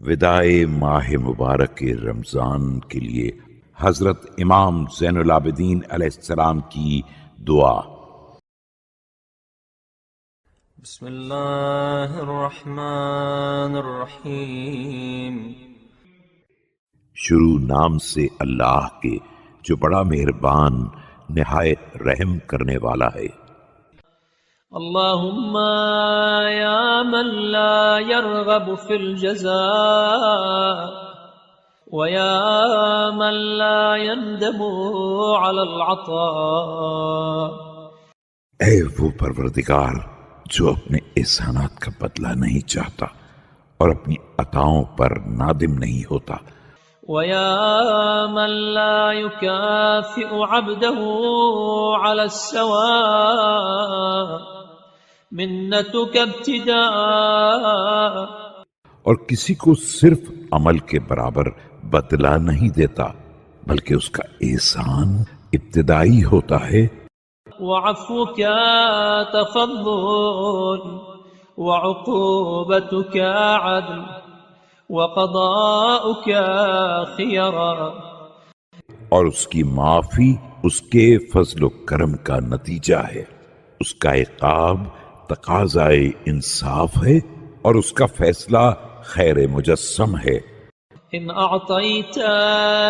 وداع ماہ مبارک رمضان کے لیے حضرت امام زین العابدین علیہ السلام کی دعا۔ بسم اللہ الرحمن الرحیم۔ شروع نام سے اللہ کے جو بڑا مہربان نہایت رحم کرنے والا ہے۔ اللہم یا من لا يرغب فی الجزاء ویا من لا يندم علی العطاء۔ اے وہ پروردگار جو اپنے احسانات کا بدلہ نہیں چاہتا اور اپنی عطاؤں پر نادم نہیں ہوتا، وَيَا مَن لَّا يُكَافِئُ عَبْدَهُ عَلَى السَّوَاءِ مِنَّتُكَ ابْتِدَاءً۔ اور کسی کو صرف عمل کے برابر بدلہ نہیں دیتا بلکہ اس کا احسان ابتدائی ہوتا ہے۔ وَعَفْوُكَ تَفَضُّلٌ وَعُقُوبَتُكَ عَدْلٌ وَقَضَاؤُكَ خِيَرًا۔ اور اس کی معافی اس کے فضل و کرم کا نتیجہ ہے، اس کا عقاب تقاضائے انصاف ہے اور اس کا فیصلہ خیر مجسم ہے۔ إن أعطيت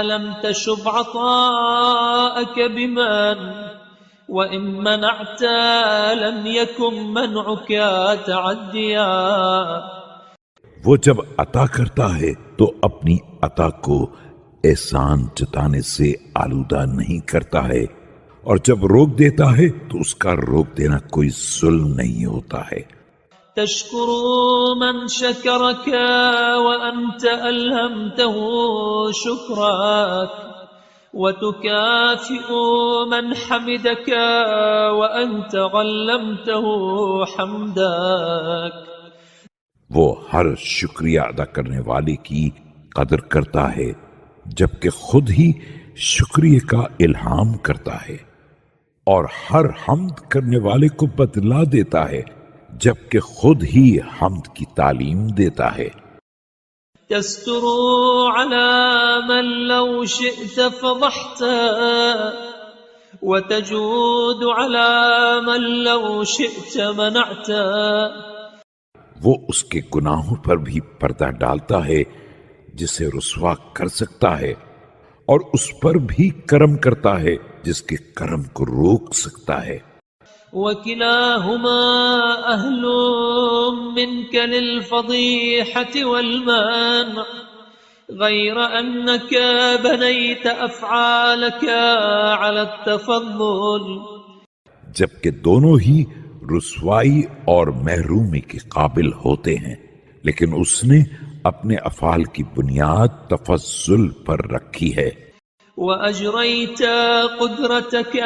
لم تشب عطاءك بمن وإن منعت لم يكن منعك تعديا۔ وہ جب عطا کرتا ہے تو اپنی عطا کو احسان جتانے سے آلودہ نہیں کرتا ہے، اور جب روک دیتا ہے تو اس کا روک دینا کوئی ظلم نہیں ہوتا ہے۔ تشكر من شكرك وأنت ألهمته شكرك وتكافئ من حمدك وأنت علمته حمدك۔ وہ ہر شکریہ ادا کرنے والے کی قدر کرتا ہے جبکہ خود ہی شکریہ کا الہام کرتا ہے، اور ہر حمد کرنے والے کو بدلا دیتا ہے جبکہ خود ہی حمد کی تعلیم دیتا ہے۔ تستر على من لو شئت فضحت وتجود على من لو شئت منعت۔ وہ اس کے گناہوں پر بھی پردہ ڈالتا ہے جسے رسوا کر سکتا ہے، اور اس پر بھی کرم کرتا ہے جس کے کرم کو روک سکتا ہے۔ وكلاهما أهل منك للفضيحة والمنع غير أنك بنيت أفعالك على التفضل۔ جبکہ دونوں ہی رسوائی اور محرومی کے قابل ہوتے ہیں، لیکن اس نے اپنے افعال کی بنیاد تفضل پر رکھی ہے۔ وأجريت قدرتك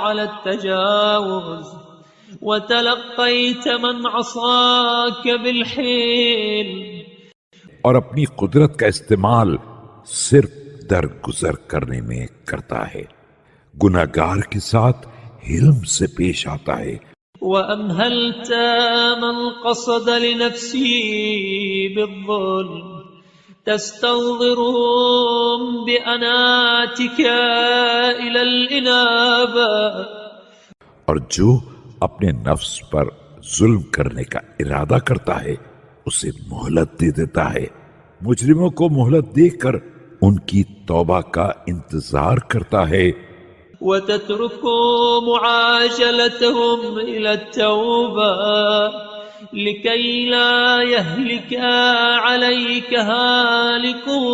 على التجاوز وتلقيت من عصاك بالحيل۔ اور اپنی قدرت کا استعمال صرف درگزر کرنے میں کرتا ہے، گناہگار کے ساتھ حلم سے پیش آتا ہے۔ وأمهلت من قصد لنفسه بالظلم تستنظرهم بأناتك إلى الإنابة۔ اور جو اپنے نفس پر ظلم کرنے کا ارادہ کرتا ہے اسے مہلت دے دیتا ہے، مجرموں کو مہلت دے کر ان کی توبہ کا انتظار کرتا ہے۔ وتترك معاجلتهم إلى التوبة لكي لا يهلك عليك هالكهم۔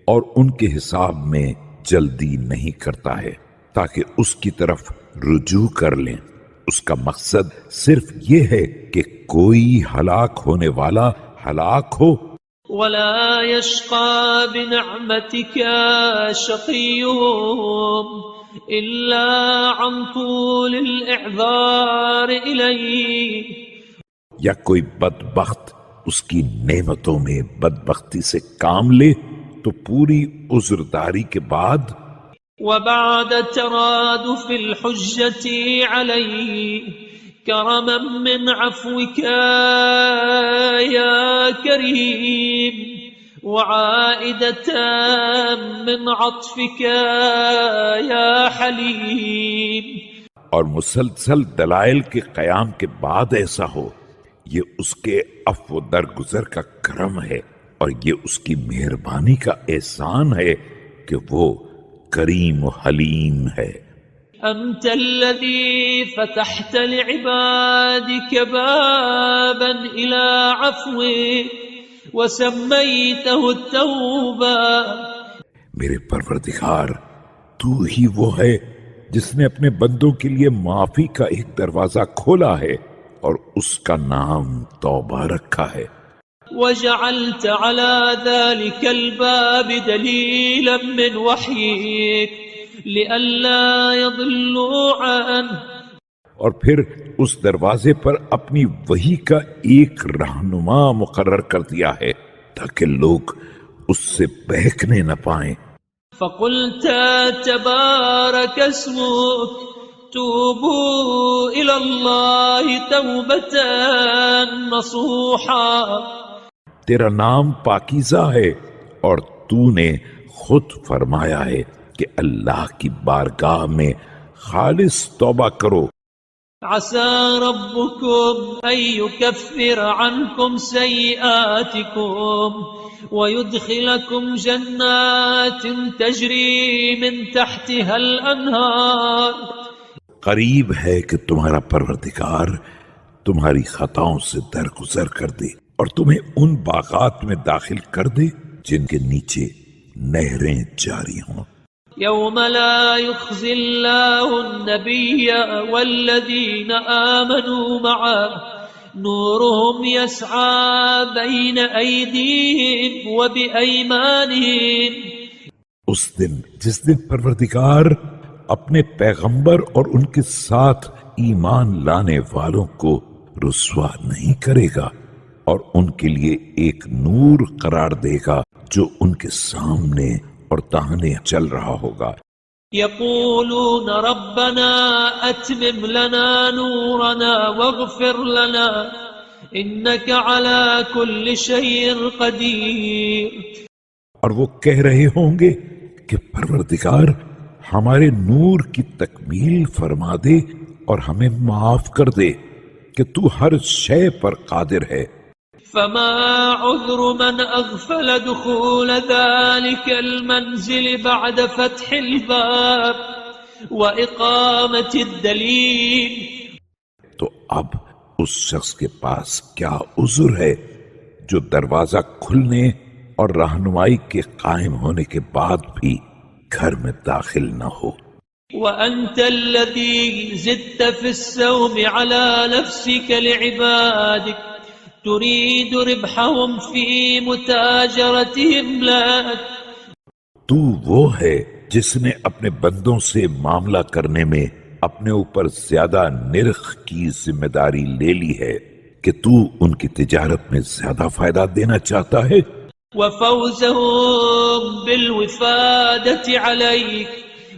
اور ان کے حساب میں جلدی نہیں کرتا ہے تاکہ اس کی طرف رجوع کر لیں، اس کا مقصد صرف یہ ہے کہ کوئی ہلاک ہونے والا ہلاک ہو۔ ولا يشقى بنعمتك شقيهم إلا عن طول الإعذار إليه۔ یا کوئی بدبخت اس کی نعمتوں میں بدبختی سے کام لے تو پوری عذرداری کے بعد وبعد ترادف الحجة عليه كرما من عفوك يا كريم وعائدة من عطفك يا حليم. اور مسلسل دلائل کے قیام کے بعد ایسا ہو، یہ اس کے عفو درگزر کا کرم ہے، اور یہ اس کی مہربانی کا احسان ہے کہ وہ کریم و حلیم ہے. أنت الذي فتحت لعبادك بابا إلى عفوك وسميته التوبة. میرے پروردگار، تو ہی وہ ہے جس نے اپنے بندوں کے لیے معافی کا ایک دروازہ کھولا ہے اور اس کا نام توبہ رکھا ہے. وجعلت على ذلك الباب دليلا من وحيك لئلا يضلوا عنه. اور پھر اس دروازے پر اپنی وحی کا ایک رہنما مقرر کر دیا ہے تاکہ لوگ اس سے بہکنے نہ پائیں. فقلت تبارك اسمك توبوا إلى الله توبة نصوحا. تیرا نام پاکیزہ ہے اور تو نے خود فرمایا ہے کہ اللہ کی بارگاہ میں خالص توبہ کرو. عسى ربكم أن يكفر عنكم سيئاتكم ويدخلكم جنات تجري من تحتها الأنهار. قریب ہے کہ تمہارا پروردگار تمہاری خطاؤں سے درگزر کر دے اور تمہیں ان باغات میں داخل کر دے جن کے نیچے نہریں جاری ہوں. يوم لا يخزي الله النبي والذين آمنوا معه نورهم يسعى بين أيديهم وبأيمانهم. اس دن جس دن پروردگار اپنے پیغمبر اور ان کے ساتھ ایمان لانے والوں کو رسوا نہیں کرے گا اور ان کے لیے ایک نور قرار دے گا جو ان کے سامنے اور داہنے چل رہا ہوگا. يقولون ربنا أتمم لنا نورنا واغفر لنا إنك على كل شيء قدير. اور وہ کہہ رہے ہوں گے کہ پروردگار ہمارے نور کی تکمیل فرما دے اور ہمیں معاف کر دے کہ تو ہر شے پر قادر ہے. فما عذر من أغفل دخول ذلك المنزل بعد فتح الباب وإقامة الدليل. تو اب اس شخص کے پاس کیا عذر ہے جو دروازہ کھلنے اور رہنمائی کے قائم ہونے کے بعد بھی گھر میں داخل نہ ہو. وأنت الذي زدت في السوم على نفسك لعبادك تريد ربحهم في متاجرتهم لك. تو وہ ہے جس نے اپنے بندوں سے معاملہ کرنے میں اپنے اوپر زیادہ نرخ کی ذمہ داری لے لی ہے کہ تو ان کی تجارت میں زیادہ فائدہ دینا چاہتا ہے. وفوزهم بالوفادة عليك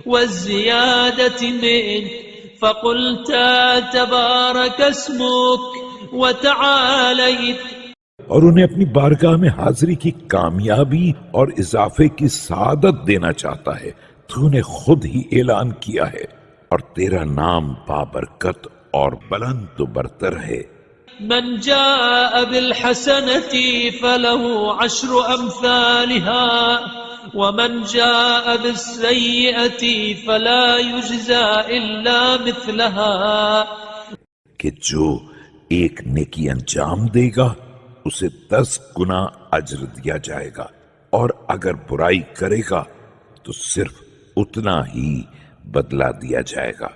والزيادة منك فقلت تبارك اسمك وتعاليت. اور انہیں اپنی بارگاہ میں حاضری کی کامیابی اور اضافے کی سعادت دینا چاہتا ہے. تو نے خود ہی اعلان کیا ہے اور تیرا نام بابرکت اور بلند و برتر ہے. من جاء بالحسنة فله 10 أمثالها ومن جاء بالسيئة فلا يجزى إلا مثلها. کہ جو ایک نیکی انجام دے گا اسے 10 گنا اجر دیا جائے گا، اور اگر برائی کرے گا تو صرف اتنا ہی بدلہ دیا جائے گا.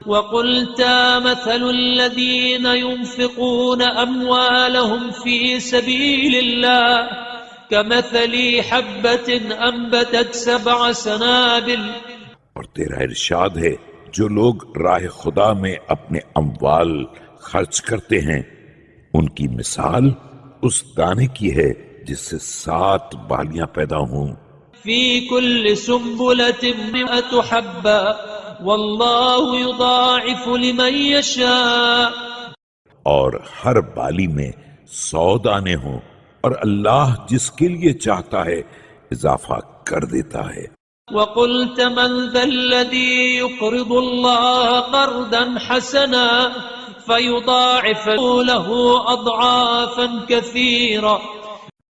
وقلت مثل الذين ينفقون أموالهم في سبيل الله كمثل حبة أنبتت 7 سنابل. اور تیرا ارشاد ہے جو لوگ راہ خدا میں اپنے اموال خرچ کرتے ہیں ان کی مثال اس دانے کی ہے جس سے 7 بالیاں پیدا ہوں. في كل سنبلة 100 حبة والله يضاعف لمن يشاء. اور ہر بالی میں 100 دانے ہوں، اور اللہ جس کے لیے چاہتا ہے اضافہ کر دیتا ہے. وقلت من ذا الذي يقرض الله قرضا حسنا فيضاعف له اضعافا كثيرا.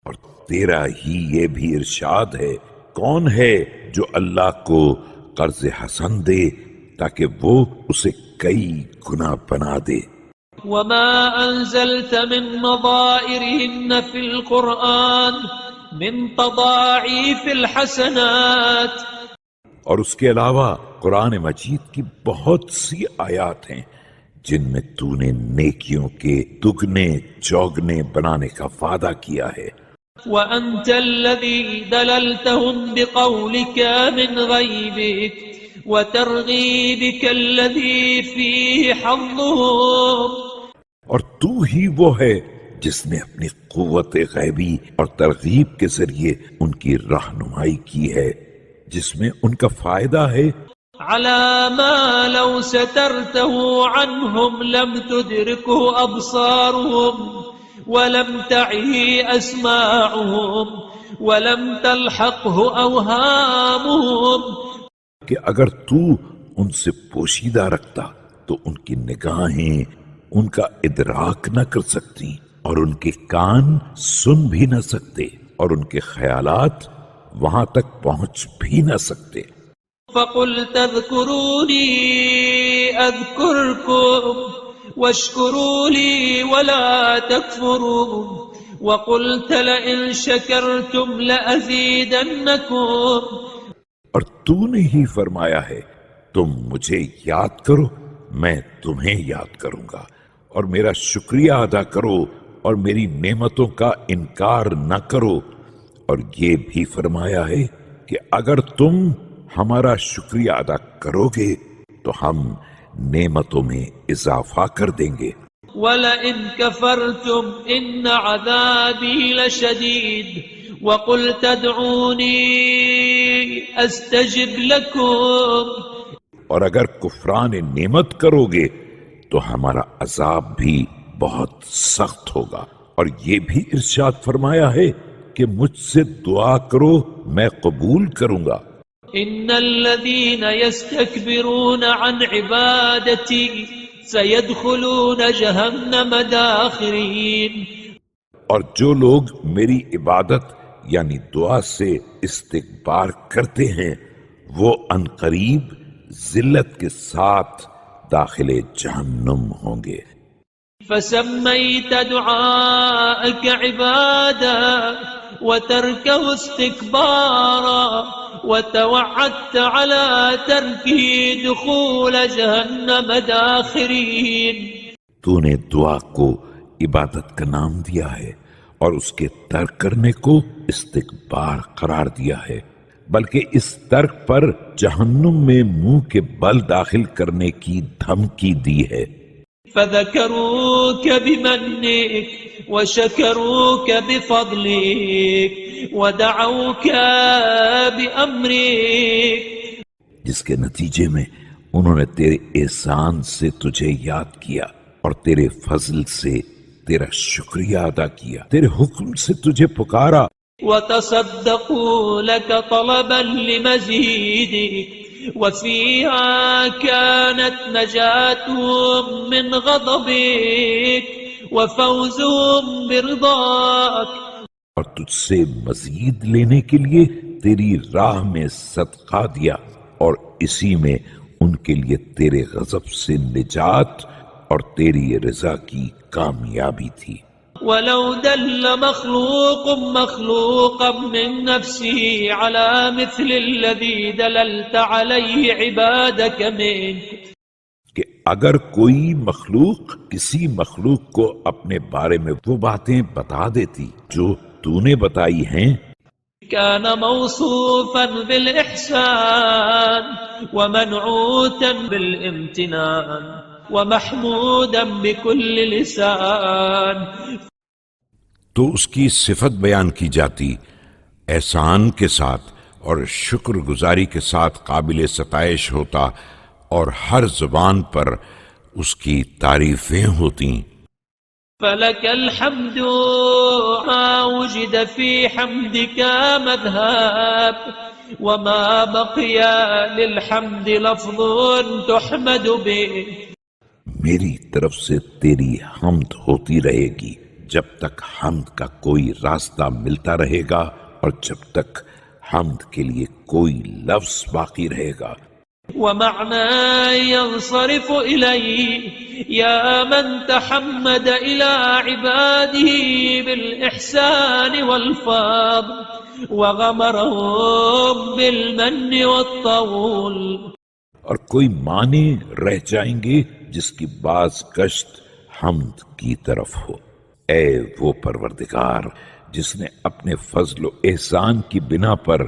اور تیرا ہی یہ بھی ارشاد ہے، کون ہے جو اللہ کو قرض حسن دے تاکہ وہ اسے کئی گنا بنا دے. وما انزلت من نظائرهن في القرآن من تضاعيف الحسنات. اور اس کے علاوہ قرآن مجید کی بہت سی آیات ہیں جن میں تو نے نیکیوں کے دگنے چوگنے بنانے کا وعدہ کیا ہے. وأنت الذي دللتهم بقولك من غيبك وترغيبك الذي فيه حظهم. اور تو ہی وہ ہے جس نے اپنی قوت غیبی اور ترغیب کے ذریعے ان کی رہنمائی کی ہے جس میں ان کا فائدہ ہے. على ما لو سترته عنهم لم تدركه أبصارهم ولم تعه أسماعهم ولم تلحقه أوهامهم. کہ اگر تو ان سے پوشیدہ رکھتا تو ان کی نگاہیں ان کا ادراک نہ کر سکتی، اور ان کے کان سن بھی نہ سکتے، اور ان کے خیالات وہاں تک پہنچ بھی نہ سکتے. فقلت اذكروني أذكركم واشكروا لي ولا تكفرون وقلت لئن شكرتم لأزيدنكم. اور تو نے ہی فرمایا ہے تم مجھے یاد کرو میں تمہیں یاد کروں گا، اور میرا شکریہ ادا کرو اور میری نعمتوں کا انکار نہ کرو. اور یہ بھی فرمایا ہے کہ اگر تم ہمارا شکریہ ادا کرو گے تو ہم نعمتوں میں اضافہ کر دیں گے. وَلَئِن كَفَرْتُمْ إِنَّ عَذَابِي لَشَدِيدٌ وَقُلْ تَدْعُونِي أَسْتَجِبْ لَكُمْ. اور اگر کفران نعمت کرو گے تو ہمارا عذاب بھی بہت سخت ہوگا. اور یہ بھی ارشاد فرمایا ہے کہ مجھ سے دعا کرو میں قبول کروں گا. إِنَّ الَّذِينَ يَسْتَكْبِرُونَ عَنْ عِبَادَتِي سَيَدْخُلُونَ جَهَنَّمَ دَاخِرِينَ. اور جو لوگ میری عبادت یعنی دعا سے استکبار کرتے ہیں وہ عنقریب ذلت کے ساتھ داخل جہنم ہوں گے. فسميت دعاءك عبادا وتركه استكبارا وتوعدت على تركه دخول جهنم داخرين. تو نے دعا کو عبادت کا نام دیا ہے اور اس کے ترک کرنے کو استکبار قرار دیا ہے، بلکہ اس ترک پر جہنم میں منہ کے بل داخل کرنے کی دھمکی دی ہے. فذكروك بمنك وشكروك بفضلك ودعوك بأمرك. جس کے نتیجے میں انہوں نے تیرے احسان سے تجھے یاد کیا اور تیرے فضل سے تیرا شکریہ ادا کیا، تیرے حکم سے تجھے پکارا. وتصدقوا لك طلبا لمزيدك وفيها كانت نجاتهم من غضبك وفوزهم برضاك. اور تجھ سے مزید لینے کے لیے تیری راہ میں صدقہ دیا، اور اسی میں ان کے لیے تیرے غضب سے نجات اور تیری رضا کی کامیابی تھی. ولو دل مخلوق مخلوقا من نفسه على مثل الذي دللت عليه عبادك منك. کہ اگر کوئی مخلوق کسی مخلوق کو اپنے بارے میں وہ باتیں بتا دیتی جو تو نے بتائی ہیں، كان موصوفا بالإحسان ومنعوتا بالامتنان ومحمودا بكل لسان. تو اس کی صفت بیان کی جاتی احسان کے ساتھ اور شکر گزاری کے ساتھ قابل ستائش ہوتا، اور ہر زبان پر اس کی تعریفیں ہوتی. فلك الحمد ما وجد في حمدك مذهب وما بقي للحمد لفظ تحمد به. میری طرف سے تیری حمد ہوتی رہے گی جب تک حمد کا کوئی راستہ ملتا رہے گا اور جب تک حمد کے لیے کوئی لفظ باقی رہے گا. ومعنى ينصرف إليه يا من تحمد إلى عباده بالإحسان والفضل وغمرهم بالمن والطول. اور کوئی معنی رہ جائیں گے جس کی باز گشت حمد کی طرف ہو. اے وہ پروردگار جس نے اپنے فضل و احسان کی بنا پر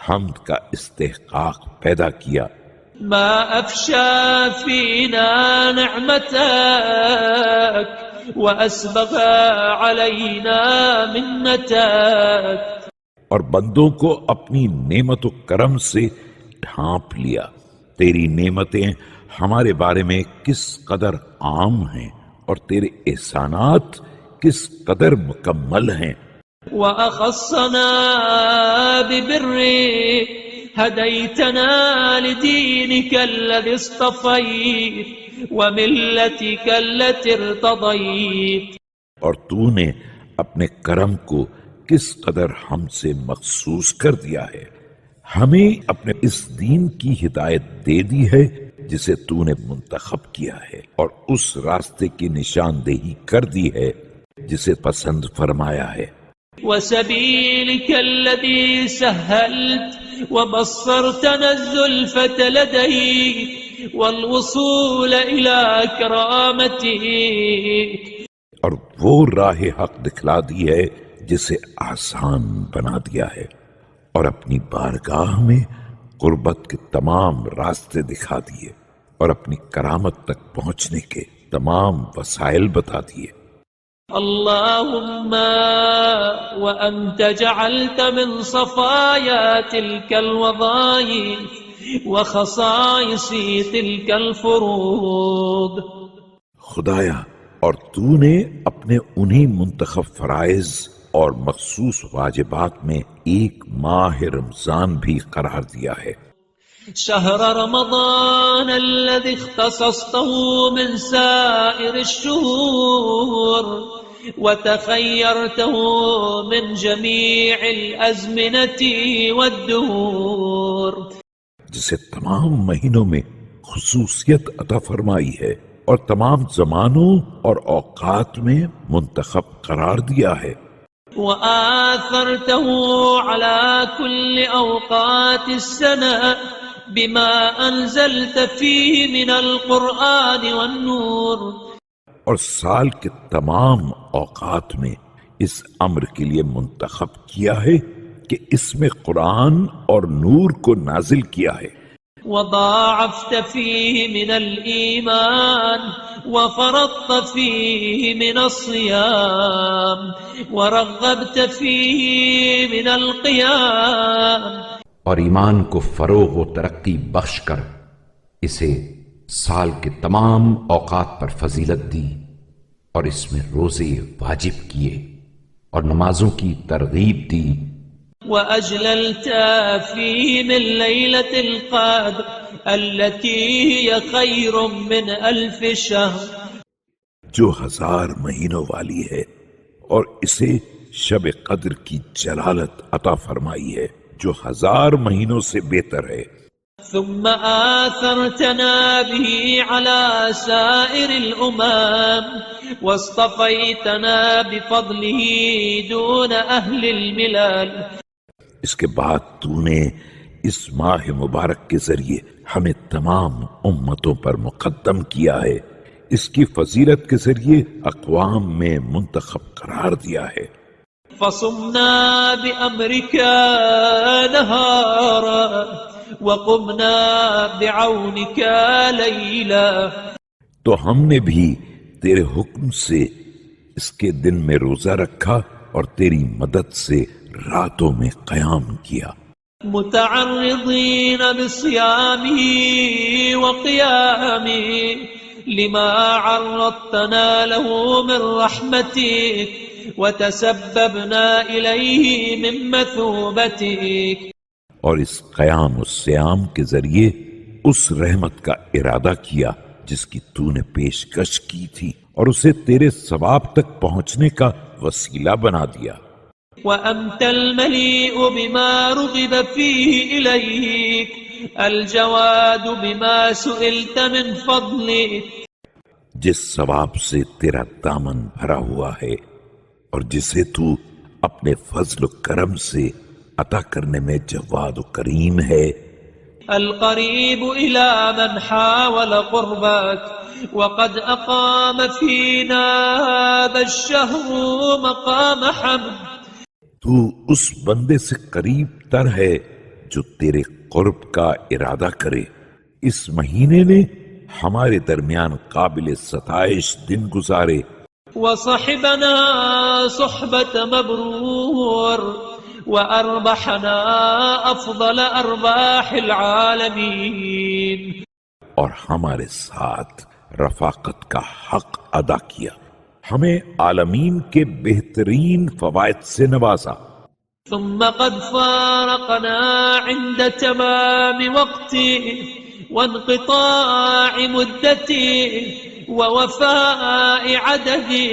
حمد کا استحقاق پیدا کیا. ما أفشى فينا نعمتك وأسبغ علينا منتك. اور بندوں کو اپنی نعمت و کرم سے ڈھانپ لیا. تیری نعمتیں ہمارے بارے میں کس قدر عام ہیں اور تیرے احسانات کس قدر مکمل ہیں. وأخصنا ببرك هديتنا لدينك الذي اصطفيت وملتك التي ارتضيت. اور تو نے اپنے کرم کو کس قدر ہم سے مخصوص کر دیا ہے. ہمیں اپنے اس دین کی ہدایت دے دی ہے جسے تو نے منتخب کیا ہے اور اس راستے کی نشاندہی کر دی ہے جسے پسند فرمایا ہے. وسبيلك الذي سهلت وبصرتنا الزلفة لديك والوصول إلى كرامتك. اور وہ راہ حق دکھلا دی ہے جسے آسان بنا دیا ہے اور اپنی بارگاہ میں قربت کے تمام راستے دکھا دیے اور اپنی کرامت تک پہنچنے کے تمام وسائل بتا دیے. اللهم وأنت جعلت من صفايا تلك الوظائف وخصائص تلك الفروض. خدایا اور تو نے اپنے انہی منتخب فرائض اور مخصوص واجبات میں ایک ماہ رمضان بھی قرار دیا ہے. شهر رمضان الذي اختصصته من سائر الشهور وتخيرته من جميع الأزمنة والدهور. جسے تمام مہینوں میں خصوصیت عطا فرمائی ہے اور تمام زمانوں اور اوقات میں منتخب قرار دیا ہے. وآثرته على كل أوقات السنة بما أنزلت فيه من القرآن والنور. اور سال کے تمام اوقات میں اس امر کے لیے منتخب کیا ہے کہ اس میں قرآن اور نور کو نازل کیا ہے. وضاعفت فيه من الإيمان وفرضت فيه من الصيام ورغبت فيه من القيام. اور ایمان کو فروغ و ترقی بخش کر اسے سال کے تمام اوقات پر فضیلت دی اور اس میں روزے واجب کیے اور نمازوں کی ترغیب دی. وأجللت فيه من ليلة القدر التي هي خير من 1000 شهر. جو 1000 مہینوں والی ہے اور اسے شب قدر کی جلالت عطا فرمائی ہے جو 1000 مہینوں سے بہتر ہے. ثم آثرتنا به على سائر الأمم واصطفيتنا بفضله دون أهل الملل. اس کے بعد تو نے اس ماہ مبارک کے ذریعے ہمیں تمام امتوں پر مقدم کیا ہے. اس کی فضیلت کے ذریعے اقوام میں منتخب قرار دیا ہے. فصمنا بأمرك نهارا وقمنا بعونك ليلا. تو ہم نے بھی تیرے حکم سے اس کے دن میں روزہ رکھا اور تیری مدد سے راتوں میں قیام کیا. متعرضين بصيامه وقيامه لما عرضتنا له من رحمتك وتسببنا إليه من مثوبتك. اور اس قیام و سیام کے ذریعے اس رحمت کا ارادہ کیا جس کی تو نے پیشکش کی تھی اور اسے تیرے ثواب تک پہنچنے کا وسیلہ بنا دیا. وأنت المليء بما رغب فيه إليك الجواد بما سئلت من فضلك. جس ثواب سے تیرا دامن بھرا ہوا ہے اور جسے تو اپنے فضل و کرم سے عطا کرنے میں جواد و کریم ہے. القريب إلى من حاول قربك وقد أقام فينا هذا الشهر مقام حمد. تو اس بندے سے قریب تر ہے جو تیرے قرب کا ارادہ کرے. اس مہینے نے ہمارے درمیان قابل ستائش دن گزارے. وصحبنا صحبة مبرور وأربحنا أفضل أرباح العالمين. اور ہمارے ساتھ رفاقت کا حق ادا کیا، ہمیں عالمین کے بہترین فوائد سے نوازا. ثم قد فارقنا عند تمام وقتي وانقطاع مدتي ووفاء عددي.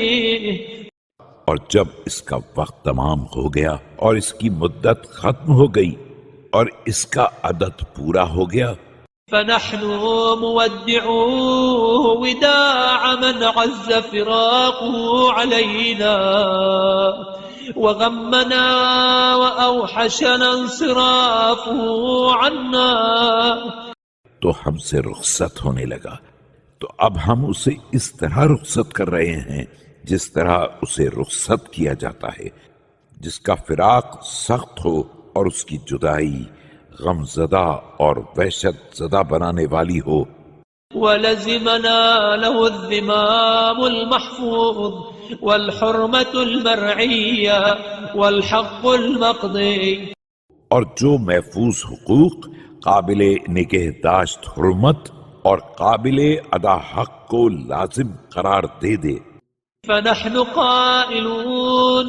اور جب اس کا وقت تمام ہو گیا اور اس کی مدت ختم ہو گئی اور اس کا عدد پورا ہو گیا، فنحن مودعوه وداع من عز فراقه علينا وغمنا وأوحشنا انصرافه عنا. تو ہم سے رخصت ہونے لگا تو اب ہم اسے اس طرح رخصت کر رہے ہیں جس طرح اسے رخصت کیا جاتا ہے جس کا فراق سخت ہو اور اس کی جدائی غم زدہ اور وحشت زدہ بنانے والی ہو. ولزمنا له الذمام المحفوظ والحرمة المرعية والحق المقضي. اور جو محفوظ حقوق قابل نگہداشت حرمت اور قابل ادا حق کو لازم قرار دے دے. فنحن قائلون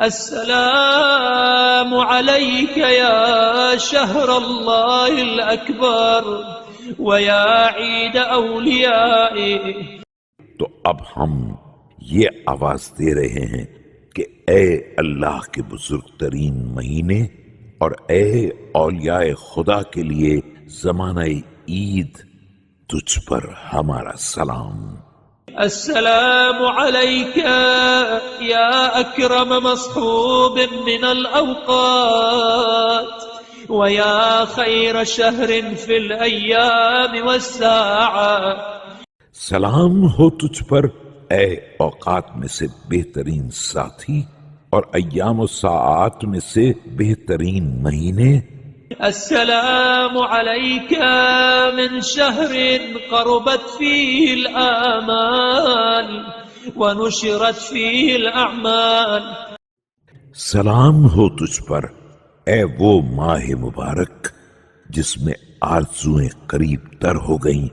السلام عليك يا شهر الله الأكبر ويا عيد أوليائه. تو اب ہم یہ آواز دے رہے ہیں کہ اے اللہ کے بزرگ ترین مہینے اور اے اولیاء خدا کے لیے زمانہ عید، تجھ پر ہمارا سلام. السلام عليك يا أكرم مصحوب من الأوقات ويا خير شهر في الأيام والساعات. سلام ہو تجھ پر اے اوقات میں سے بہترین ساتھی اور ایام و ساعات میں سے بہترین مہینے. السلام عليك من شهر قربت فيه الآمال ونشرت فيه الأعمال. سلام ہو تجھ پر اے وہ ماہ مبارک جس میں آرزویں قریب تر ہو گئیں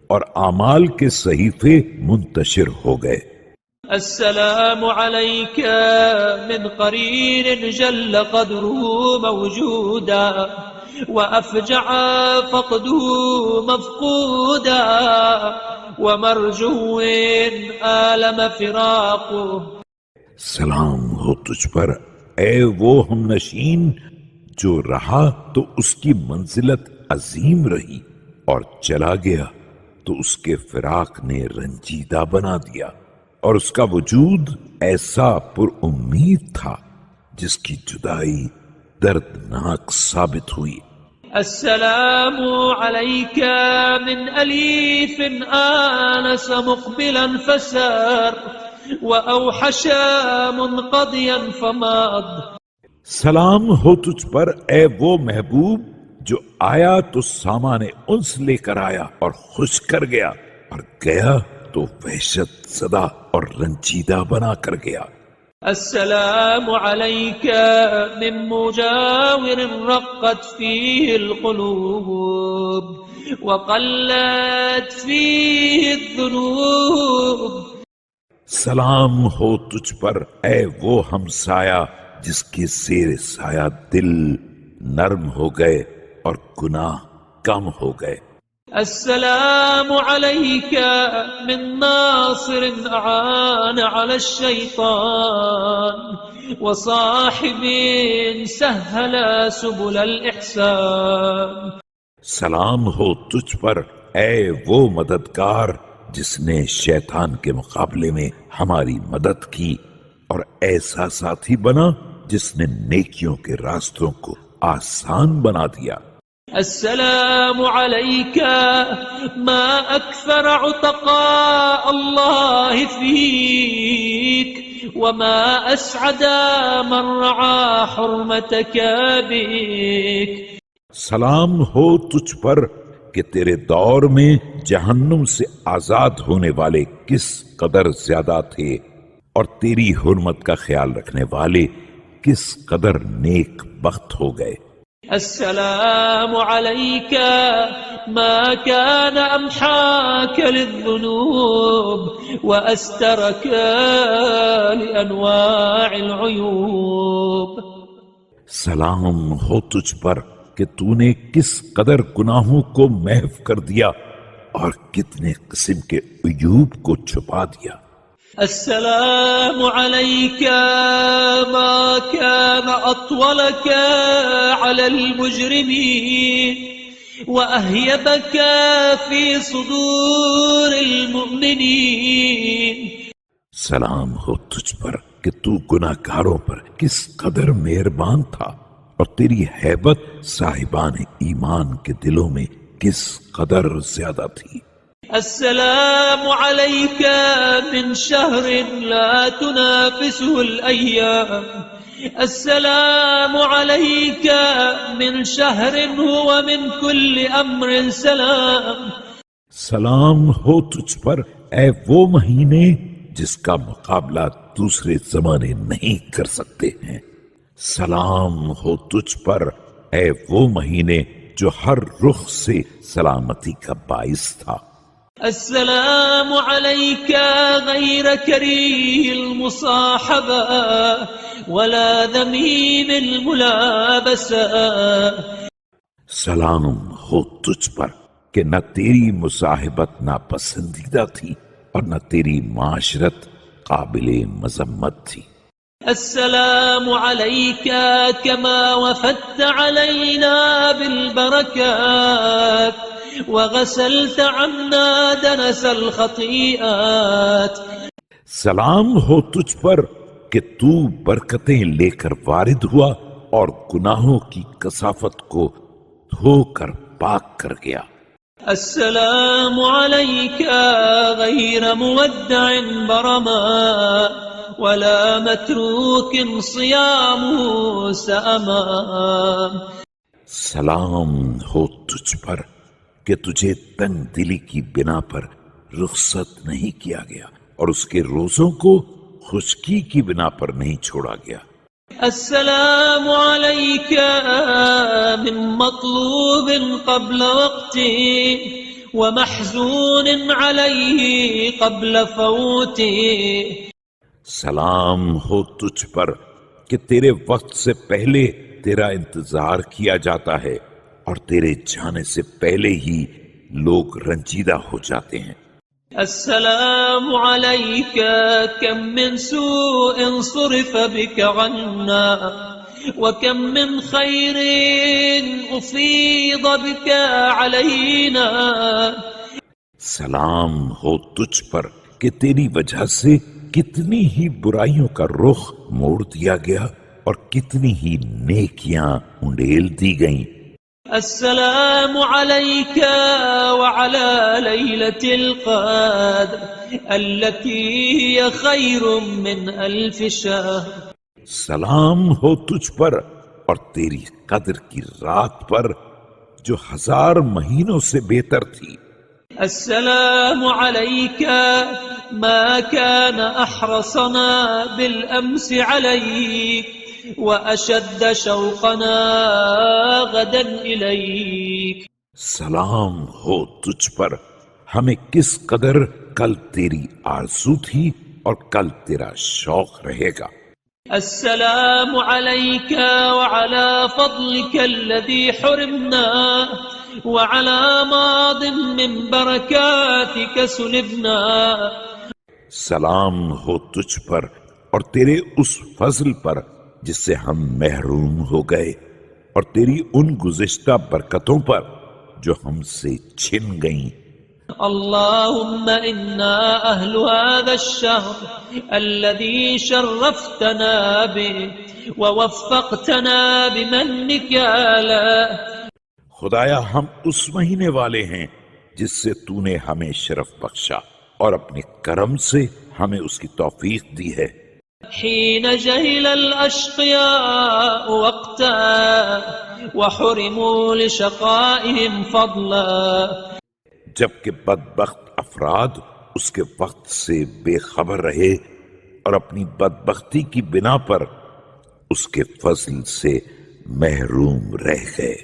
اور اعمال کے صحیفے منتشر ہو گئے. السلام عليك من قرين جل قدره موجودا وأفجع فقده مفقودا ومرجو آلم فراقه. سلام ہو تجھ پر اے وہ ہم نشین جو رہا تو اس کی منزلت عظیم رہی اور چلا گیا تو اس کے فراق نے رنجیدہ بنا دیا اور اس کا وجود ایسا پر امید تھا جس کی جدائی دردناک ثابت ہوئی. السلام عليك من أليف آنس مقبلا فسار وأوحش منقضيا فماض. سلام ہو تجھ پر اے وہ محبوب جو آیا تو سامان انس لے کر آیا اور خوش کر گیا اور گیا تو وحشت زدہ اور رنجیدہ بنا کر گیا. السلام عليك من مجاور رقت فيه القلوب وقلت فيه الذنوب. سلام ہو تجھ پر اے وہ ہمسایہ جس کے زیر سایہ دل نرم ہو گئے اور گناہ کم ہو گئے. السلام عليك من ناصر أعان على الشيطان وصاحب سهل سبل الإحسان. سلام ہو تجھ پر اے وہ مددگار جس نے شیطان کے مقابلے میں ہماری مدد کی اور ایسا ساتھی بنا جس نے نیکیوں کے راستوں کو آسان بنا دیا. السلام عليك ما أكثر عتقاء الله فيك وما أسعد من رعى حرمتك بك. سلام ہو تجھ پر کہ تیرے دور میں جہنم سے آزاد ہونے والے کس قدر زیادہ تھے اور تیری حرمت کا خیال رکھنے والے کس قدر نیک بخت ہو گئے. السلام عليك ما كان أمحاك للذنوب وأسترك لأنواع العيوب. سلام ہو تجھ پر کہ تو نے کس قدر گناہوں کو محو کر دیا اور کتنے قسم کے عیوب کو چھپا دیا. السلام عليك ما كان أطولك على المجرمين وأهيبك في صدور المؤمنين. سلام ہو تجھ پر کہ تو گناہ گاروں پر کس قدر مہربان تھا اور تیری ہیبت صاحبان ایمان کے دلوں میں کس قدر زیادہ تھی. السلام عليك من شهر لا تنافسه الأيام. السلام عليك من شهر هو من كل أمر سلام. سلام ہو تجھ پر اے وہ مہینے جس کا مقابلہ دوسرے زمانے نہیں کر سکتے ہیں. سلام ہو تجھ پر اے وہ مہینے جو ہر رخ سے سلامتی کا باعث تھا. السلام عليك غير كريه المصاحبة ولا ذميم الملابسة. سلام ہو تجھ پر کہ نہ تیری مصاحبت ناپسندیدہ تھی اور نہ تیری معاشرت قابل مذمت تھی. السلام عليك كما وفدت علينا بالبركات وغسلت عنا دنس الخطيئات. سلام ہو تجھ پر کہ تو برکتیں لے کر وارد ہوا اور گناہوں کی کثافت کو دھو کر پاک کر گیا. السلام عليك غير مودع برما ولا متروك صيامه سأما. سلام ہو تجھ پر کہ تجھے تنگ دلی کی بنا پر رخصت نہیں کیا گیا اور اس کے روزوں کو خشکی کی بنا پر نہیں چھوڑا گیا. السلام عليك من مطلوب قبل وقته ومحزون عليه قبل فوته. سلام ہو تجھ پر کہ تیرے وقت سے پہلے تیرا انتظار کیا جاتا ہے اور تیرے جانے سے پہلے ہی لوگ رنجیدہ ہو جاتے ہیں. السلام عليك كم من سوء صرف بك عنا وكم من خير أفيض بك علينا. سلام ہو تجھ پر کہ تیری وجہ سے کتنی ہی برائیوں کا رخ موڑ دیا گیا اور کتنی ہی نیکیاں انڈیل دی گئیں. السلام عليك وعلى ليلة القدر التي هي خير من 1000 شهر. سلام ہو تجھ پر اور تیری قدر کی رات پر جو 1000 مہینوں سے بہتر تھی. السلام عليك ما كان أحرصنا بالأمس عليك وأشد شوقنا غدا إليك. سلام ہو تجھ پر، ہمیں کس قدر کل تیری آرزو تھی اور کل تیرا شوق رہے گا. السلام عليك وعلى فضلك الذي حرمنا وعلى ماض من بركاتك سلبنا. سلام ہو تجھ پر اور تیرے اس فضل پر جس سے ہم محروم ہو گئے، اور تیری ان گزشتہ برکتوں پر جو ہم سے چھن گئیں. اللهم إنا أهل هذا الشهر الذي شرفتنا به ووفقتنا بمنك له. خدایا ہم اس مہینے والے ہیں جس سے تو نے ہمیں شرف بخشا اور اپنے کرم سے ہمیں اس کی توفیق دی ہے. حين جهل الأشقياء وقتا وحرموا لشقائهم فضلا. جبکہ بدبخت افراد اس کے وقت سے بے خبر رہے اور اپنی بدبختی کی بنا پر اس کے فضل سے محروم رہ گئے.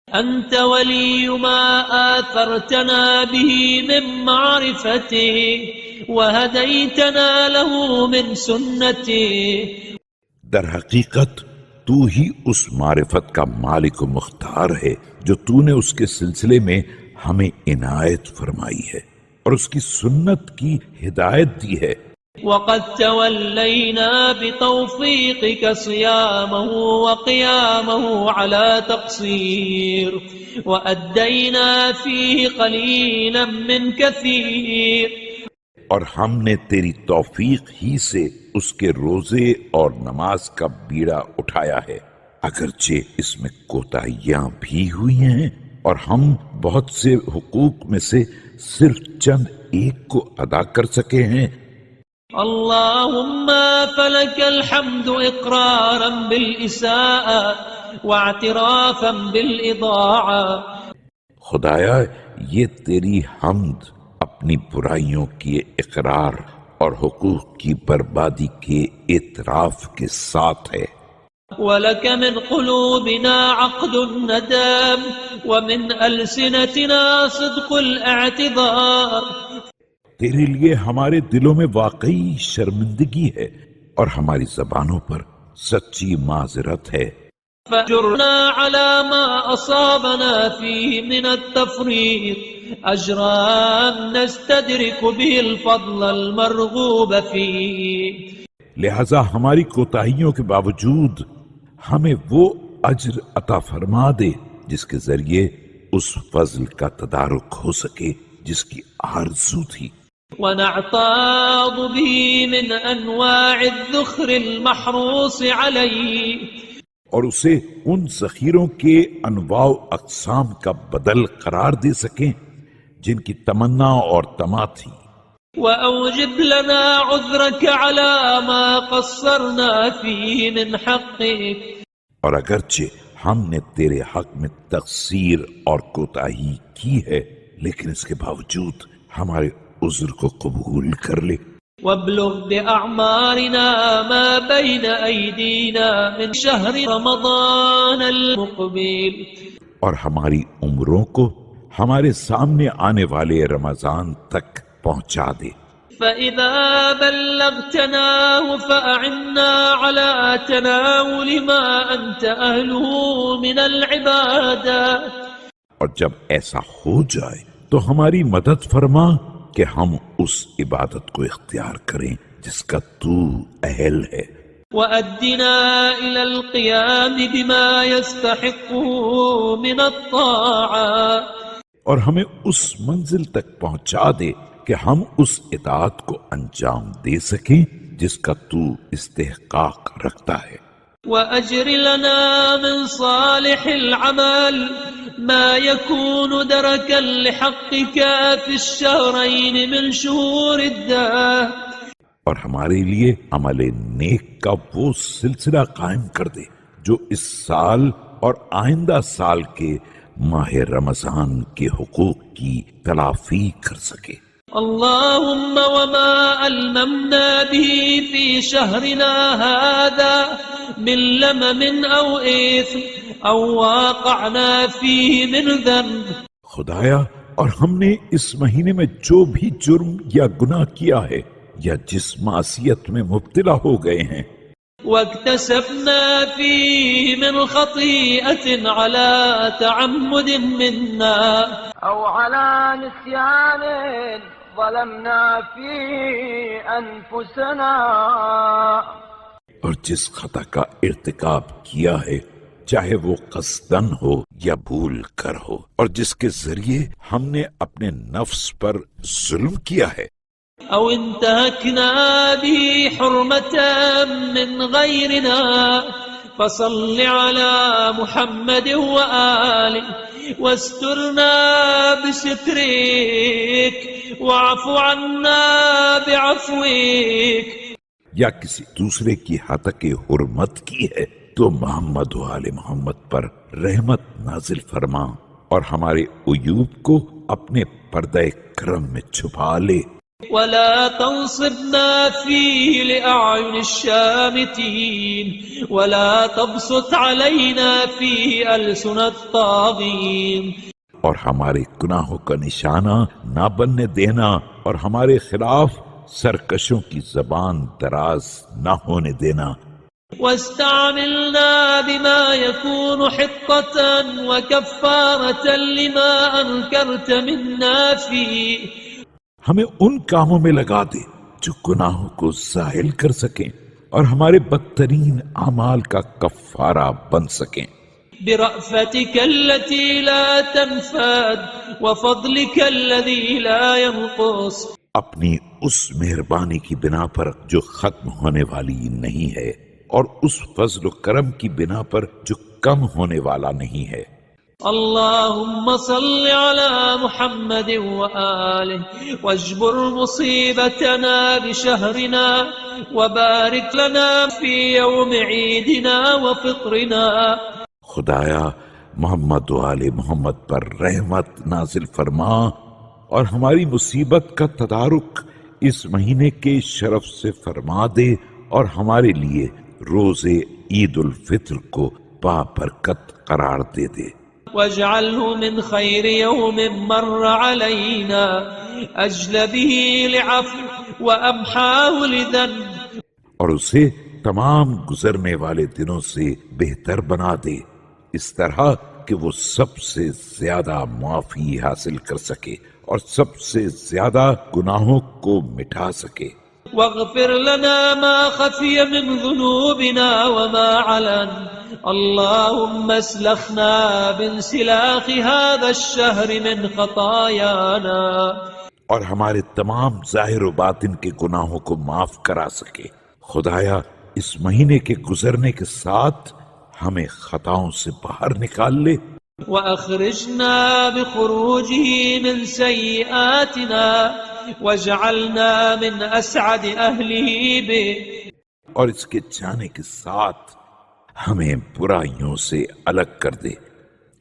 أنت ولي ما آثرتنا به من معرفته وهديتنا له من سنته. در حقیقت تو ہی اس معرفت کا مالک و مختار ہے جو تو نے اس کے سلسلے میں ہمیں عنایت فرمائی ہے اور اس کی سنت کی ہدایت دی ہے. وقد تولينا بتوفيقك صيامه وقيامه على تقصير وأدينا فيه قليلا من كثير. اور ہم نے تیری توفیق ہی سے اس کے روزے اور نماز کا بیڑا اٹھایا ہے، اگرچہ اس میں کوتاہیاں بھی ہوئی ہیں اور ہم بہت سے حقوق میں سے صرف چند ایک کو ادا کر سکے ہیں. اللهم فلك الحمد إقرارا بالإساءة واعترافا بالإضاعة. خدایا یہ تیری حمد اپنی برائیوں کے اقرار اور حقوق کی بربادی کے اعتراف کے ساتھ ہے. ولك من قلوبنا عقد الندم ومن ألسنتنا صدق الاعتذار. تیرے لیے ہمارے دلوں میں واقعی شرمندگی ہے اور ہماری زبانوں پر سچی معذرت ہے. فاجرنا على ما أصابنا فيه من التفريط أجرا نستدرك به الفضل المرغوب فيه. لہذا ہماری کوتاہیوں کے باوجود ہمیں وہ اجر عطا فرما دے جس کے ذریعے اس فضل کا تدارک ہو سکے جس کی آرزو تھی. ونعتاض به من أنواع الذخر المحروس عليه. اور اسے ان ذخیروں کے انواع و اقسام کا بدل قرار دے سکیں جن کی تمنا اور طمع تھی. وأوجب لنا عذرك على ما قصرنا فيه من حقك. اور اگرچہ ہم نے تیرے حق میں تقصیر اور کوتاہی کی ہے لیکن اس کے باوجود ہمارے عذر کو قبول کر لے. وابلغ بأعمارنا ما بين أيدينا من شهر رمضان المقبل. اور ہماری عمروں کو ہمارے سامنے آنے والے رمضان تک پہنچا دے. فإذا بلغتناه فأعنا على تناول ما أنت أهله من العبادات. اور جب ایسا ہو جائے تو ہماری مدد فرما کہ ہم اس عبادت کو اختیار کریں جس کا تو اہل ہے. وأدنا إلى القيام بما يستحقه من الطاعة. اور ہمیں اس منزل تک پہنچا دے کہ ہم اس اطاعت کو انجام دے سکیں جس کا تو استحقاق رکھتا ہے. وأجر لنا من صالح العمل ما يكون دركا لحقك في الشهرين من شهور الدهر. اور ہمارے لیے عمل نیک کا وہ سلسلہ قائم کر دے جو اس سال اور آئندہ سال کے ماہ رمضان کے حقوق کی تلافی کر سکے. اللهم وما ألممنا به في شهرنا هذا من لمم أو إثم أو واقعنا فيه من ذنب. خدایا اور ہم نے اس مہینے میں جو بھی جرم یا گناہ کیا ہے یا جس معصیت میں مبتلا ہو گئے ہیں، واكتسبنا فيه من خطيئة على تعمد منا أو على نسيان ظلمنا فيه أنفسنا، اور جس خطا کا ارتکاب کیا ہے چاہے وہ قصدن ہو یا بھول کر ہو، اور جس کے ذریعے ہم نے اپنے نفس پر ظلم کیا ہے، أو انتهكنا به حرمة من غيرنا، فصل على محمد وآله واسترنا بسترك واعف عنا بعفوك. یا کسی دوسرے کی حق حرمت کی ہے تو محمد و آل محمد پر رحمت نازل فرما اور ہمارے عیوب کو اپنے پردہ کرم میں چھپا لے. ولا تنصبنا فيه لأعين الشامتين ولا تبسط علينا فيه ألسن الطاغين. اور ہمارے گناہوں کا نشانہ نہ بننے دینا اور ہمارے خلاف سرکشوں کی زبان دراز نہ ہونے دینا. واستعملنا بما يكون حطة وكفارة لما أنكرت منا فيه. ہمیں ان کاموں میں لگا دے جو گناہوں کو زائل کر سکیں اور ہمارے بدترین اعمال کا کفارہ بن سکیں. برأفتك التي لا تنفد وفضلك الذي لا ينقص. اپنی اس مہربانی کی بنا پر جو ختم ہونے والی نہیں ہے اور اس فضل و کرم کی بنا پر جو کم ہونے والا نہیں ہے. اللهم صل على محمد وآله واجبر مصيبتنا بشهرنا وبارك لنا في يوم عيدنا وفطرنا. خدایا محمد و آل محمد پر رحمت نازل فرما اور ہماری مصیبت کا تدارک اس مہینے کے شرف سے فرما دے اور ہمارے لیے روز عید الفطر کو بابرکت قرار دے دے. واجعله من خير يوم مر علينا أجل به لعفو وأمحاه لذنب. اور اسے تمام گزرنے والے دنوں سے بہتر بنا دے اس طرح کہ وہ سب سے زیادہ معافی حاصل کر سکے اور سب سے زیادہ گناہوں کو مٹا سکے. واغفر لنا ما خفي من ذنوبنا وما علن. اللهم اسلخنا بانسلاخ هذا الشهر من خطايانا. اور ہمارے تمام ظاہر و باطن کے گناہوں کو معاف کرا سکے. خدایا اس مہینے کے گزرنے کے ساتھ ہمیں خطاؤں سے باہر نکال لے. وأخرجنا بخروجه من سيئاتنا واجعلنا من أسعد أهله به. اور اس کے جانے کے ساتھ ہمیں برائیوں سے الگ کر دے،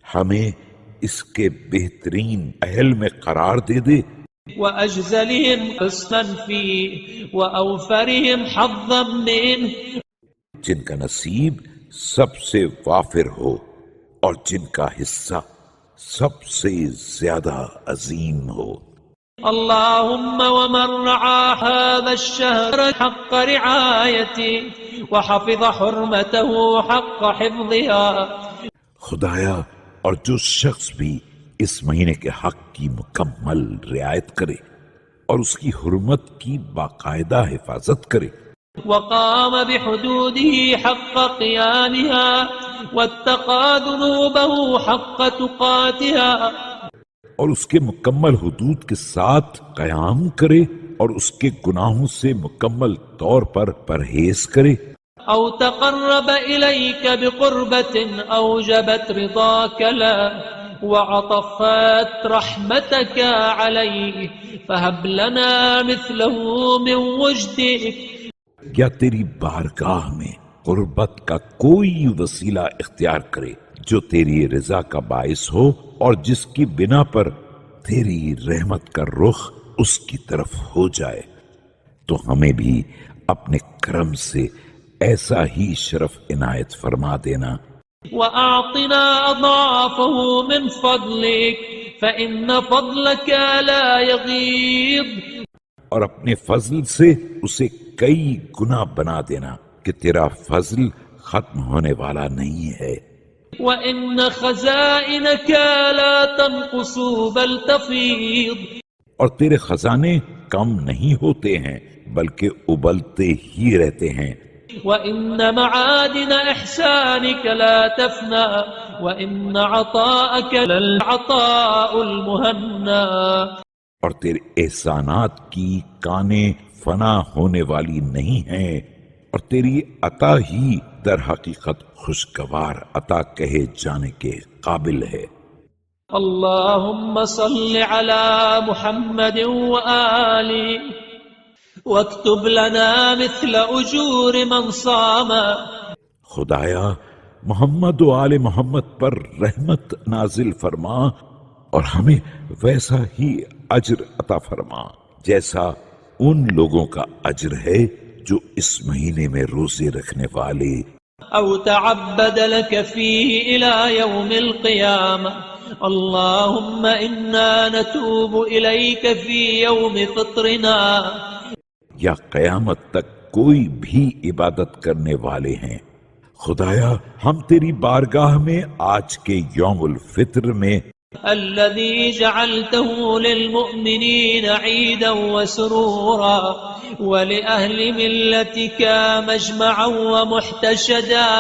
ہمیں اس کے بہترین اہل میں قرار دے دے. وأجزلهم قسطا فيه وأوفرهم حظا منه. جن کا نصیب سب سے وافر ہو اور جن کا حصہ سب سے زیادہ عظیم ہو. اللهم ومن رعى هذا الشهر حق رعايته وحفظ حرمته حق حفظها. خدایا اور جو شخص بھی اس مہینے کے حق کی مکمل رعایت کرے اور اس کی حرمت کی باقاعدہ حفاظت کرے. وقام بحدوده حق قيامها واتقى ذنوبه حق تقاتها. اور اس کے مکمل حدود کے ساتھ قیام کرے اور اس کے گناہوں سے مکمل طور پر پرہیز کرے. أو تقرب إليك بقربة أوجبت رضاك له وعطفت رحمتك عليه فهب لنا مثله من وجدك. یا تیری بارگاہ میں قربت کا کوئی وسیلہ اختیار کرے جو تیری رضا کا باعث ہو اور جس کی بنا پر تیری رحمت کا رخ اس کی طرف ہو جائے تو ہمیں بھی اپنے کرم سے ایسا ہی شرف عنایت فرما دینا. وأعطنا أضعافه من فضلك فإن فضلك لا يغيض. اور اپنے فضل سے اسے کئی گنا بنا دینا کہ تیرا فضل ختم ہونے والا نہیں ہے. وإن خزائنك لا تنقص بل تفيض. اور تیرے خزانے کم نہیں ہوتے ہیں بلکہ ابلتے ہی رہتے ہیں. وإن معادن إحسانك لا تفنى وإن عطاءك للعطاء المهنى. اور تیرے احسانات کی کانیں فنا ہونے والی نہیں ہیں اور تیری عطا ہی در حقیقت خوشگوار عطا کہے جانے کے قابل ہے. اللهم صل على محمد وآله واكتب لنا مثل أجور من صام. خدایا محمد و آل محمد پر رحمت نازل فرما اور ہمیں ویسا ہی اجر عطا فرما جیسا ان لوگوں کا اجر ہے جو اس مہینے میں روزے رکھنے والے أو تعبد لك فيه إلى يوم القيامة. اللهم إنا نتوب إليك في يوم فطرنا. یا قیامت تک کوئی بھی عبادت کرنے والے ہیں. خدایا ہم تیری بارگاہ میں آج کے یوم الفطر میں الذي جعلته للمؤمنين عيدا وسرورا ولأهل ملتك مجمعا ومحتشدا.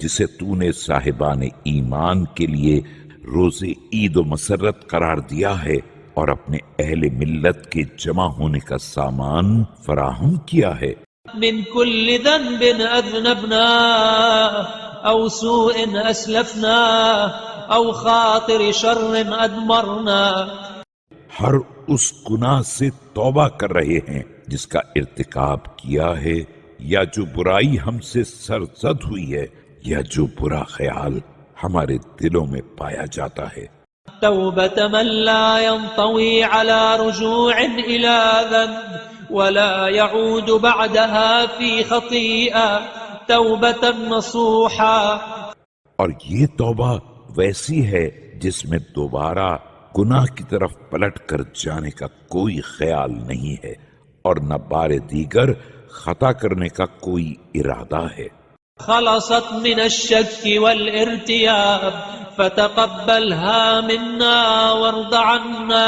جسے تو نے صاحبان ایمان کے لیے روز عید و مسرت قرار دیا ہے اور اپنے اہل ملت کے جمع ہونے کا سامان فراہم کیا ہے. من كل ذنب أذنبنا أو سوء أسلفنا أو خاطر شر أدمرنا. ہر اس گناہ سے توبہ کر رہے ہیں جس کا ارتکاب کیا ہے یا جو برائی ہم سے سرزد ہوئی ہے یا جو برا خیال ہمارے دلوں میں پایا جاتا ہے. توبة من لا ينطوي على رجوع إلى ذنب ولا يعود بعدها في خطيئة. توبة نصوحا. اور یہ توبہ ویسی ہے جس میں دوبارہ گناہ کی طرف پلٹ کر جانے کا کوئی خیال نہیں ہے اور نہ بار دیگر خطا کرنے کا کوئی ارادہ ہے. خلصت من الشك والارتياب فتقبلها منا وارض عنا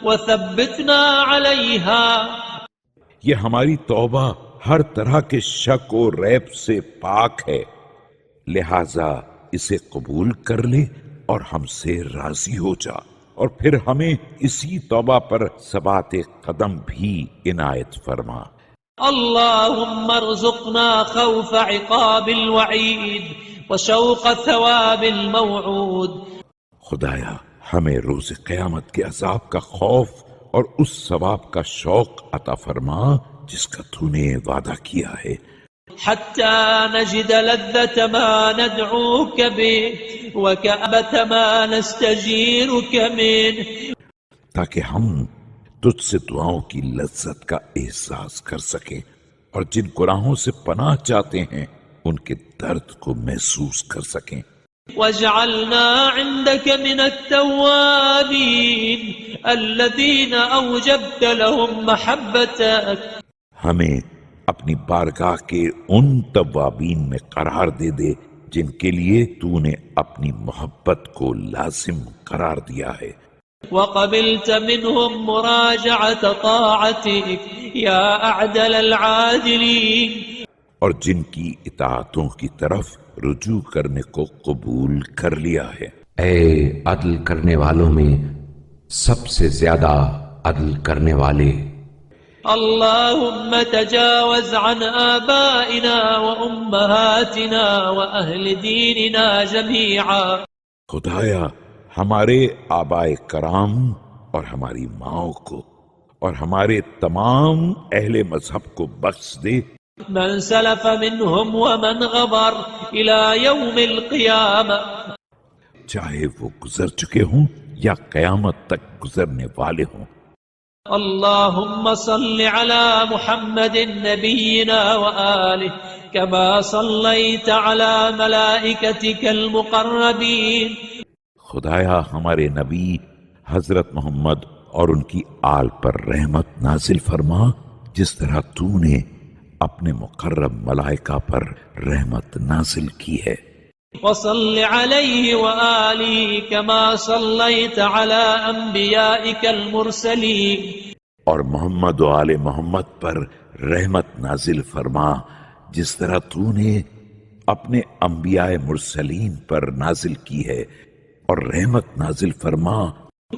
وثبتنا عليها. یہ ہماری توبہ ہر طرح کے شک و ریب سے پاک ہے، لہذا اسے قبول کر لے اور ہم سے راضی ہو جا اور پھر ہمیں اسی توبہ پر ثبات قدم بھی عنایت فرما. اللهم ارزقنا خوف عقاب الوعيد وشوق ثواب الموعود. خدایا ہمیں روز قیامت کے عذاب کا خوف اور اس ثواب کا شوق عطا فرما جس کا تو نے وعدہ کیا ہے. حتى نجد لذة ما ندعوك به وكأبة ما نستجيرك منه. تاکہ ہم تجھ سے دعاؤں کی لذت کا احساس کر سکیں اور جن گناہوں سے پناہ چاہتے ہیں ان کے درد کو محسوس کر سکیں. واجعلنا عندك من التوابين الذين أوجبت لهم محبتك. ہمیں اپنی بارگاہ کے ان توابین میں قرار دے دے جن کے لیے تو نے اپنی محبت کو لازم قرار دیا ہے. وقبلت منهم مراجعة طاعتك يا أعدل العادلين. اور جن کی اطاعتوں کی طرف رجوع کرنے کو قبول کر لیا ہے. اے عدل کرنے والوں میں سب سے زیادہ عدل کرنے والے. اللهم تجاوز عن آبائنا وأمهاتنا وأهل ديننا جميعا. خدایا ہمارے آبائے کرام اور ہماری ماؤں کو اور ہمارے تمام اہل مذہب کو بخش دے. من سلف منهم ومن غبر إلى يوم القيامة. چاہے وہ گزر چکے ہوں یا قیامت تک گزرنے والے ہوں. اللهم صل على محمد نبينا وآله كما صليت على ملائكتك المقربين. خدایا ہمارے نبی حضرت محمد اور ان کی آل پر رحمت نازل فرما جس طرح تو نے اپنے مقرب ملائکہ پر رحمت نازل کی ہے. وصل عليه وآله كما صليت على أنبيائك المرسلين. اور محمد و آل محمد پر رحمت نازل فرما جس طرح تو نے اپنے انبیاء مرسلین پر نازل کی ہے اور رحمت نازل فرما.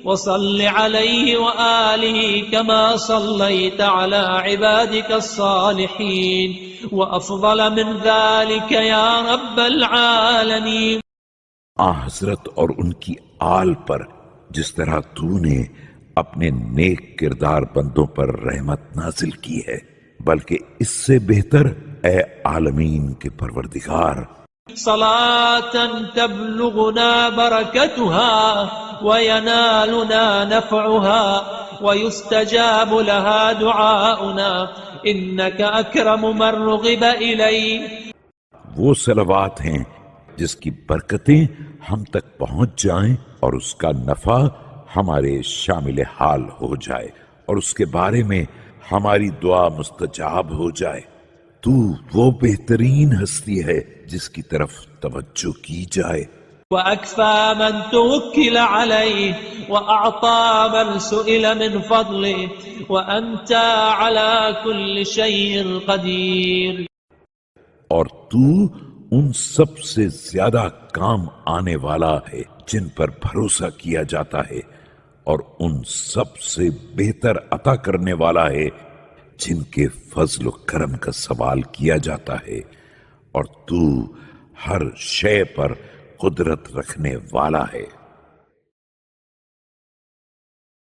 وصل عليه وآله كما صليت على عبادك الصالحين وأفضل من ذلك يا رب العالمين. حضرت اور ان کی آل پر جس طرح تو نے اپنے نیک کردار بندوں پر رحمت نازل کی ہے بلکہ اس سے بہتر اے عالمین کے پروردگار. صلاة تبلغنا بركتها وينالنا نفعها ويستجاب لها دعاؤنا إنك أكرم من رغب إليه. وہ صلوات ہیں جس کی برکتیں ہم تک پہنچ جائیں اور اس کا نفع ہمارے شامل حال ہو جائے اور اس کے بارے میں ہماری دعا مستجاب ہو جائے. تو وہ بہترین ہستی ہے جس کی طرف توجہ کی جائے. وأكفى من توكل عليه وأعطى من سئل من فضله وأنت على كل شيء قدير. اور تو ان سب سے زیادہ کام آنے والا ہے جن پر بھروسہ کیا جاتا ہے اور ان سب سے بہتر عطا کرنے والا ہے جن کے فضل و کرم کا سوال کیا جاتا ہے اور تو ہر شے پر قدرت رکھنے والا ہے.